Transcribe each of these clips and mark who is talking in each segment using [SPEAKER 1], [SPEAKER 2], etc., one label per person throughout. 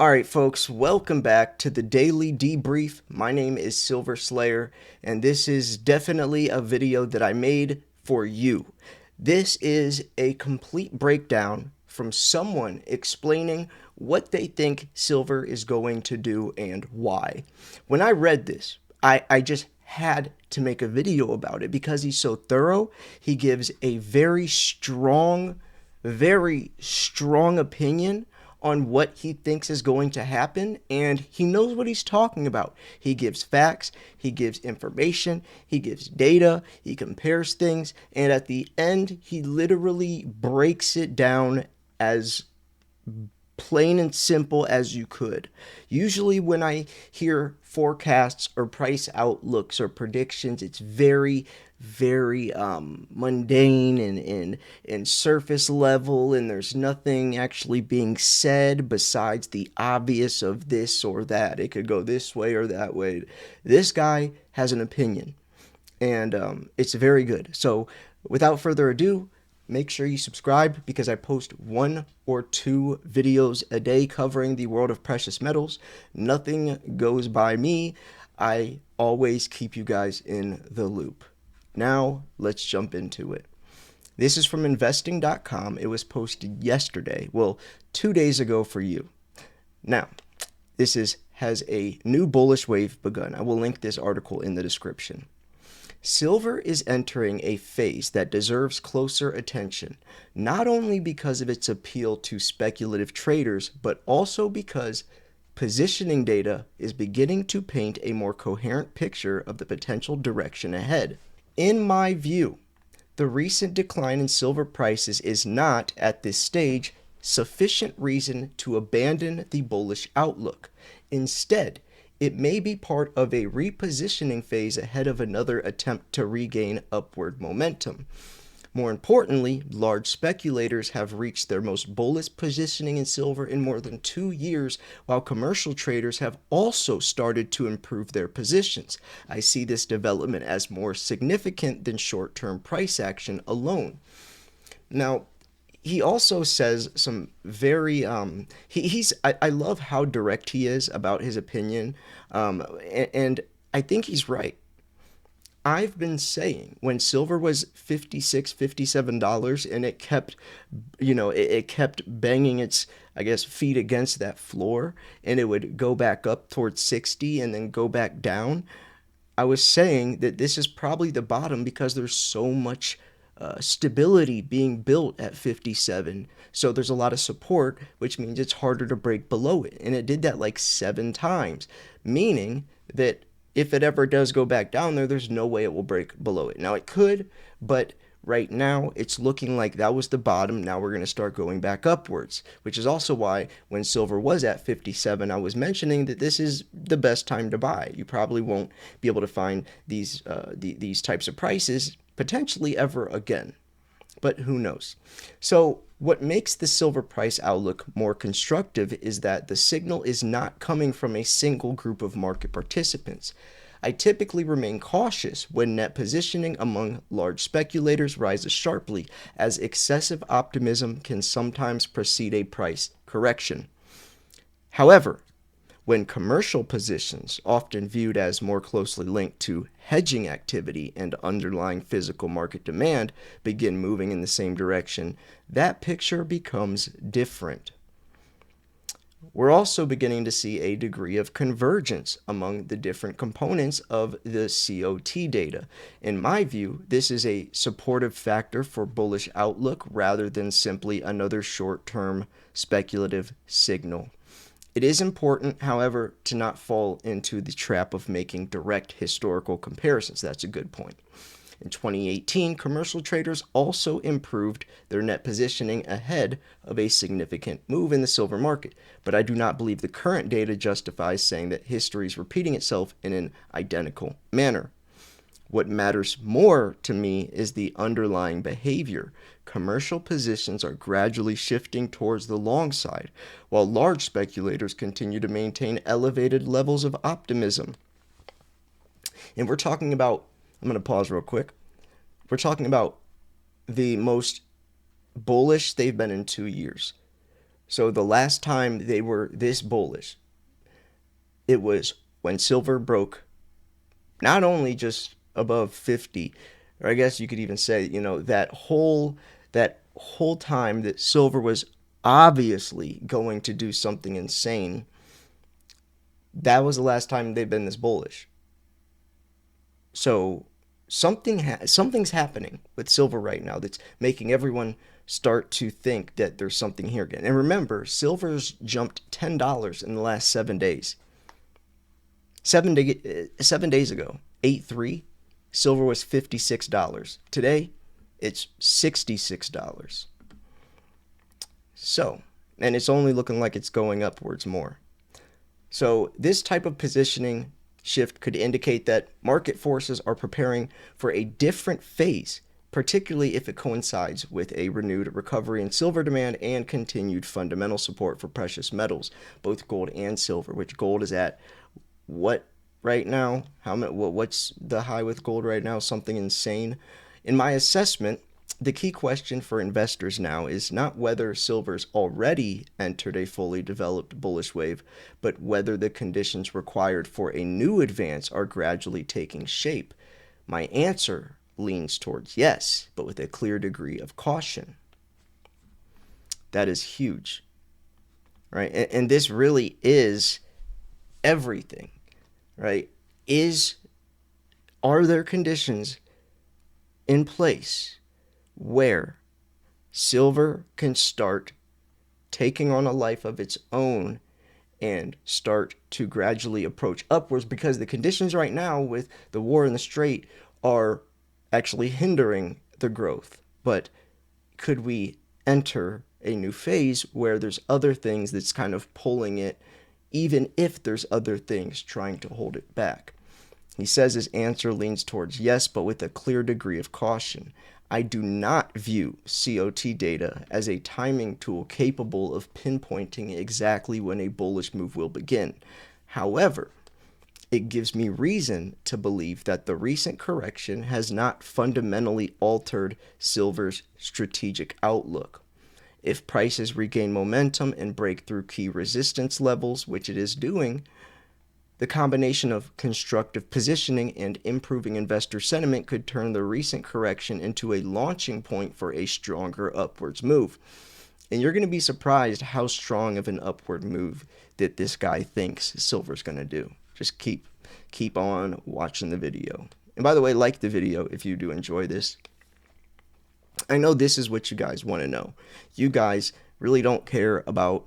[SPEAKER 1] All right, folks, welcome back to the Daily Debrief. My name is Silver Slayer, and this is definitely a video that I made for you. This is a complete breakdown from someone explaining what they think silver is going to do and why. When I read this, I just had to make a video about it because he's so thorough. He gives a very strong opinion on what he thinks is going to happen, and he knows what he's talking about. He gives facts, he gives information, he gives data, he compares things, and at the end, he literally breaks it down as plain and simple as you could. Usually, when I hear forecasts or price outlooks or predictions, it's very mundane and surface level, and there's nothing actually being said besides the obvious of this or that. It could go this way or that way. This guy has an opinion, and it's very good. So, without further ado, make sure you subscribe because I post 1 or 2 videos a day covering the world of precious metals. Nothing goes by me. I always keep you guys in the loop. Now, let's jump into it. This is from investing.com. It was posted yesterday, well, 2 days ago for you. Now, has a new bullish wave begun. I will link this article in the description. Silver is entering a phase that deserves closer attention, not only because of its appeal to speculative traders, but also because positioning data is beginning to paint a more coherent picture of the potential direction ahead. In my view, the recent decline in silver prices is not, at this stage, sufficient reason to abandon the bullish outlook. Instead, it may be part of a repositioning phase ahead of another attempt to regain upward momentum. More importantly, large speculators have reached their most bullish positioning in silver in more than 2 years, while commercial traders have also started to improve their positions. I see this development as more significant than short-term price action alone. Now, he also says some very I love how direct he is about his opinion, and I think he's right. I've been saying when silver was $56, $57 and it kept, it kept banging its, I guess, feet against that floor, and it would go back up towards 60 and then go back down. I was saying that this is probably the bottom because there's so much stability being built at 57. So there's a lot of support, which means it's harder to break below it. And it did that like 7 times, meaning that if it ever does go back down there, there's no way it will break below it. Now it could, but right now it's looking like that was the bottom. Now we're going to start going back upwards, which is also why when silver was at 57, I was mentioning that this is the best time to buy. You probably won't be able to find these types of prices potentially ever again, but who knows? So what makes the silver price outlook more constructive is that the signal is not coming from a single group of market participants. I typically remain cautious when net positioning among large speculators rises sharply, as excessive optimism can sometimes precede a price correction. However, when commercial positions, often viewed as more closely linked to hedging activity and underlying physical market demand, begin moving in the same direction, that picture becomes different. We're also beginning to see a degree of convergence among the different components of the COT data. In my view, this is a supportive factor for bullish outlook rather than simply another short-term speculative signal. It is important, however, to not fall into the trap of making direct historical comparisons. That's a good point. In 2018, commercial traders also improved their net positioning ahead of a significant move in the silver market, but I do not believe the current data justifies saying that history is repeating itself in an identical manner. What matters more to me is the underlying behavior. Commercial positions are gradually shifting towards the long side, while large speculators continue to maintain elevated levels of optimism. And we're talking about, I'm going to pause real quick. We're talking about the most bullish they've been in 2 years. So the last time they were this bullish, it was when silver broke not only just above 50, or I guess you could even say, that whole time that silver was obviously going to do something insane, that was the last time they've been this bullish. So something's happening with silver right now that's making everyone start to think that there's something here again. And remember, silver's jumped $10 in the last 7 days. 7 days ago, 8-3, silver was $56. Today, it's $66. So, and it's only looking like it's going upwards more. So this type of positioning shift could indicate that market forces are preparing for a different phase, particularly if it coincides with a renewed recovery in silver demand and continued fundamental support for precious metals, both gold and silver, which gold is at what right now? What's the high with gold right now? Something insane. In my assessment, the key question for investors now is not whether silver's already entered a fully developed bullish wave, but whether the conditions required for a new advance are gradually taking shape. My answer leans towards yes, but with a clear degree of caution. That is huge, right? And this really is everything, right? Are there conditions in place where silver can start taking on a life of its own and start to gradually approach upwards? Because the conditions right now with the war in the Strait are actually hindering the growth. But could we enter a new phase where there's other things that's kind of pulling it, even if there's other things trying to hold it back? He says his answer leans towards yes, but with a clear degree of caution. I do not view COT data as a timing tool capable of pinpointing exactly when a bullish move will begin. However, it gives me reason to believe that the recent correction has not fundamentally altered silver's strategic outlook. If prices regain momentum and break through key resistance levels, which it is doing, the combination of constructive positioning and improving investor sentiment could turn the recent correction into a launching point for a stronger upwards move. And you're going to be surprised how strong of an upward move that this guy thinks silver's going to do. Just keep on watching the video. And by the way, like the video if you do enjoy this. I know this is what you guys want to know. You guys really don't care about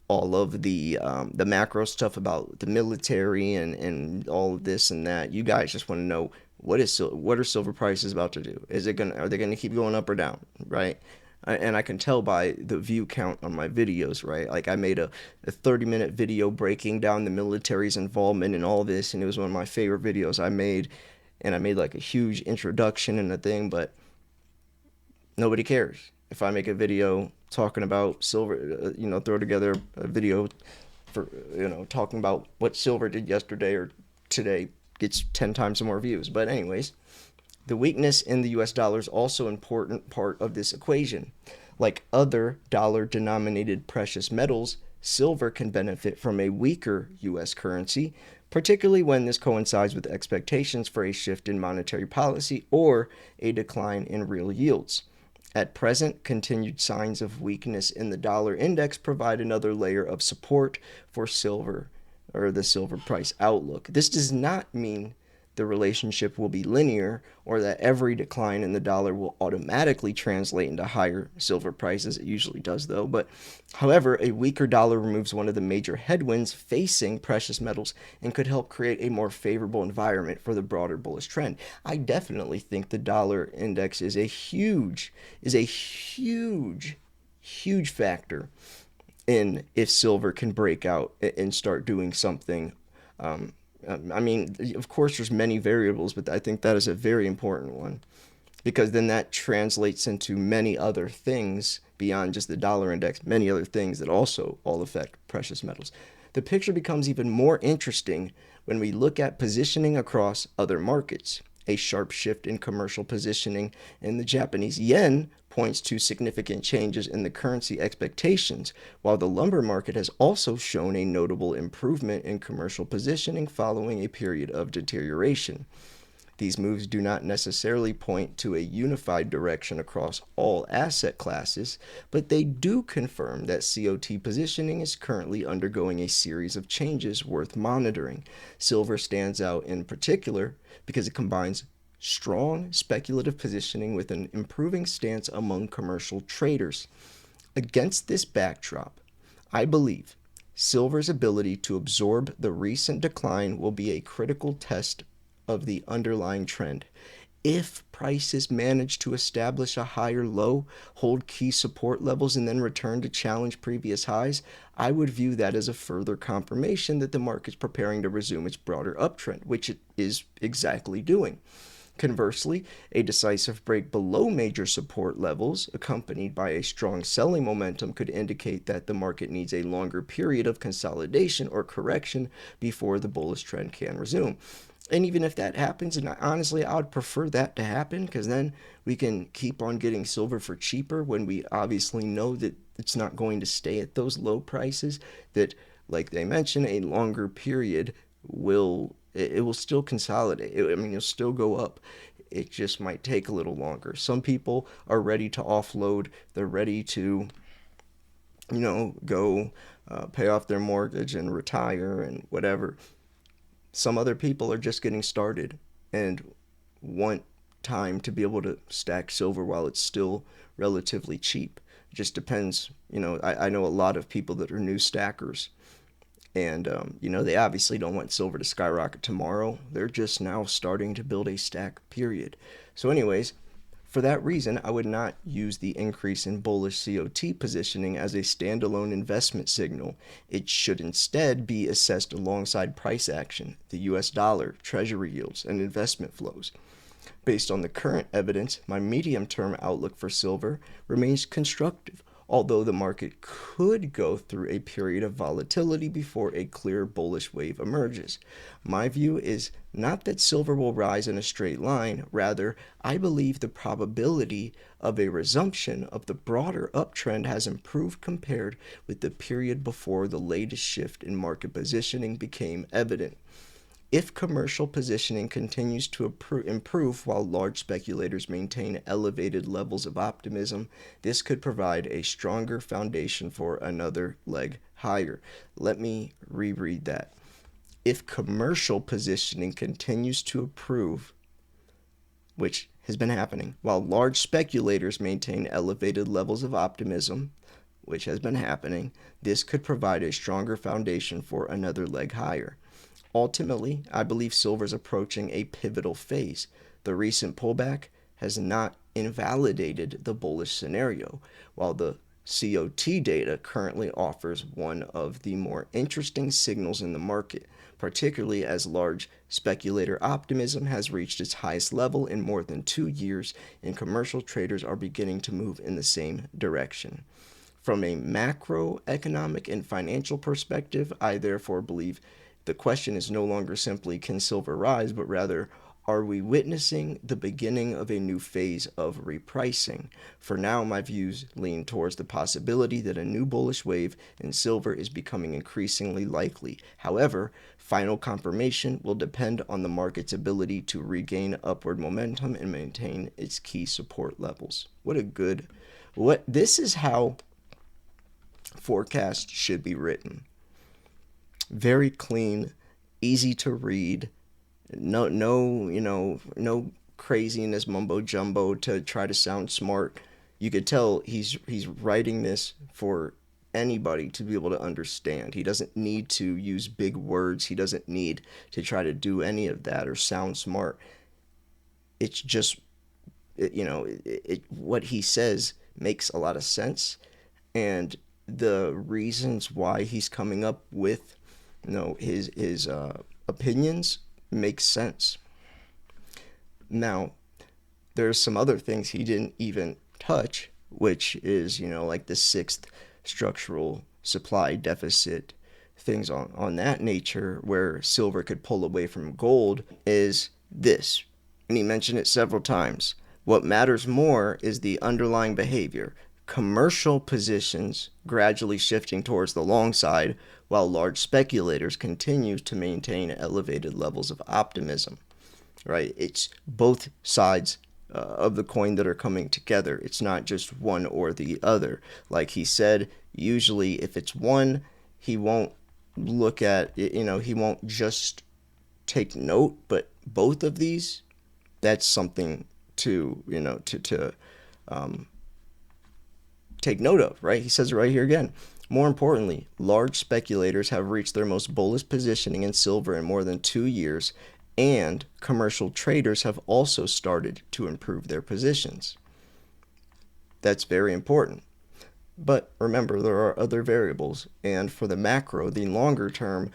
[SPEAKER 1] all of the macro stuff about the military and all of this and that. You guys just want to know what are silver prices about to do? Are they gonna keep going up or down, right? And I can tell by the view count on my videos, right? Like I made a 30-minute video breaking down the military's involvement in all this, and it was one of my favorite videos I made. And I made like a huge introduction and a thing, but nobody cares. If I make a video talking about silver, throw together a video for, talking about what silver did yesterday or today, gets 10 times more views. But anyways, the weakness in the US dollar is also an important part of this equation. Like other dollar-denominated precious metals, silver can benefit from a weaker US currency, particularly when this coincides with expectations for a shift in monetary policy or a decline in real yields. At present, continued signs of weakness in the dollar index provide another layer of support for silver, or the silver price outlook. This does not mean the relationship will be linear or that every decline in the dollar will automatically translate into higher silver prices. It usually does, though. But however, a weaker dollar removes one of the major headwinds facing precious metals and could help create a more favorable environment for the broader bullish trend. I definitely think the dollar index is a huge factor in if silver can break out and start doing something. I mean, of course, there's many variables, but I think that is a very important one, because then that translates into many other things beyond just the dollar index, many other things that also all affect precious metals. The picture becomes even more interesting when we look at positioning across other markets. A sharp shift in commercial positioning in the Japanese yen points to significant changes in the currency expectations, while the lumber market has also shown a notable improvement in commercial positioning following a period of deterioration. These moves do not necessarily point to a unified direction across all asset classes, but they do confirm that COT positioning is currently undergoing a series of changes worth monitoring. Silver stands out in particular because it combines strong speculative positioning with an improving stance among commercial traders. Against this backdrop, I believe silver's ability to absorb the recent decline will be a critical test of the underlying trend. If prices manage to establish a higher low, hold key support levels, and then return to challenge previous highs, I would view that as a further confirmation that the market's preparing to resume its broader uptrend, which it is exactly doing. Conversely, a decisive break below major support levels, accompanied by a strong selling momentum, could indicate that the market needs a longer period of consolidation or correction before the bullish trend can resume. And even if that happens, and honestly, I would prefer that to happen because then we can keep on getting silver for cheaper when we obviously know that it's not going to stay at those low prices. That, like they mentioned, a longer period will still consolidate. I mean, it'll still go up. It just might take a little longer. Some people are ready to offload. They're ready to, go pay off their mortgage and retire and whatever. Some other people are just getting started and want time to be able to stack silver while it's still relatively cheap. It just depends. I know a lot of people that are new stackers, and they obviously don't want silver to skyrocket tomorrow. They're just now starting to build a stack, period. So, anyways, for that reason, I would not use the increase in bullish COT positioning as a standalone investment signal. It should instead be assessed alongside price action, the US dollar, treasury yields, and investment flows. Based on the current evidence, my medium-term outlook for silver remains constructive, although the market could go through a period of volatility before a clear bullish wave emerges. My view is not that silver will rise in a straight line, rather, I believe the probability of a resumption of the broader uptrend has improved compared with the period before the latest shift in market positioning became evident. If commercial positioning continues to improve while large speculators maintain elevated levels of optimism, this could provide a stronger foundation for another leg higher. Let me reread that. If commercial positioning continues to improve, which has been happening, while large speculators maintain elevated levels of optimism, which has been happening, this could provide a stronger foundation for another leg higher. Ultimately, I believe silver is approaching a pivotal phase. The recent pullback has not invalidated the bullish scenario, while the COT data currently offers one of the more interesting signals in the market, particularly as large speculator optimism has reached its highest level in more than 2 years, and commercial traders are beginning to move in the same direction. From a macroeconomic and financial perspective, I therefore believe the question is no longer simply can silver rise, but rather are we witnessing the beginning of a new phase of repricing? For now, my views lean towards the possibility that a new bullish wave in silver is becoming increasingly likely. However, final confirmation will depend on the market's ability to regain upward momentum and maintain its key support levels. This is how forecasts should be written. Very clean, easy to read. No craziness, mumbo jumbo to try to sound smart. You could tell he's writing this for anybody to be able to understand. He doesn't need to use big words. He doesn't need to try to do any of that or sound smart. It's just, what he says makes a lot of sense, and the reasons why he's coming up with his opinions makes sense. Now, there's some other things he didn't even touch, which is like the sixth structural supply deficit, things on that nature where silver could pull away from gold is this, and he mentioned it several times: What matters more is the underlying behavior. Commercial positions gradually shifting towards the long side, while large speculators continue to maintain elevated levels of optimism. Right? It's both sides of the coin that are coming together. It's not just one or the other. Like he said, usually if it's one, he won't look at it, he won't just take note, but both of these, that's something to, to take note of, right? He says it right here again. More importantly, large speculators have reached their most bullish positioning in silver in more than 2 years, and commercial traders have also started to improve their positions. That's very important. But remember, there are other variables, and for the macro, the longer term,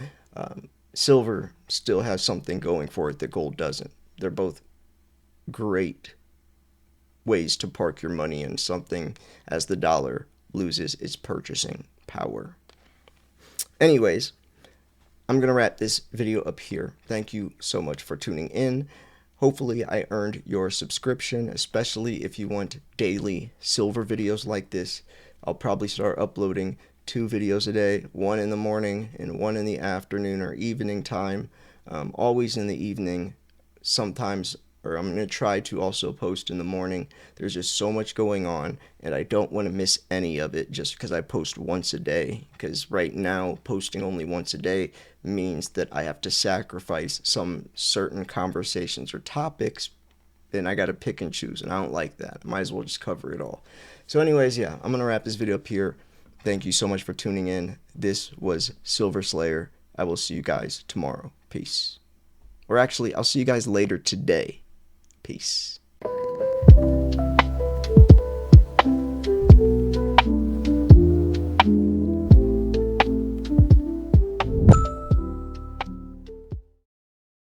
[SPEAKER 1] silver still has something going for it that gold doesn't. They're both great ways to park your money in something as the dollar loses its purchasing power. Anyways, I'm going to wrap this video up here. Thank you so much for tuning in. Hopefully I earned your subscription, especially if you want daily silver videos like this. I'll probably start uploading 2 videos a day, one in the morning and one in the afternoon or evening time. Always in the evening, sometimes, or I'm going to try to also post in the morning. There's just so much going on, and I don't want to miss any of it just because I post once a day. Because right now, posting only once a day means that I have to sacrifice some certain conversations or topics, and I got to pick and choose, and I don't like that. I might as well just cover it all. So anyways, yeah, I'm going to wrap this video up here. Thank you so much for tuning in. This was Silver Slayer. I will see you guys tomorrow. Peace. Or actually, I'll see you guys later today. Peace.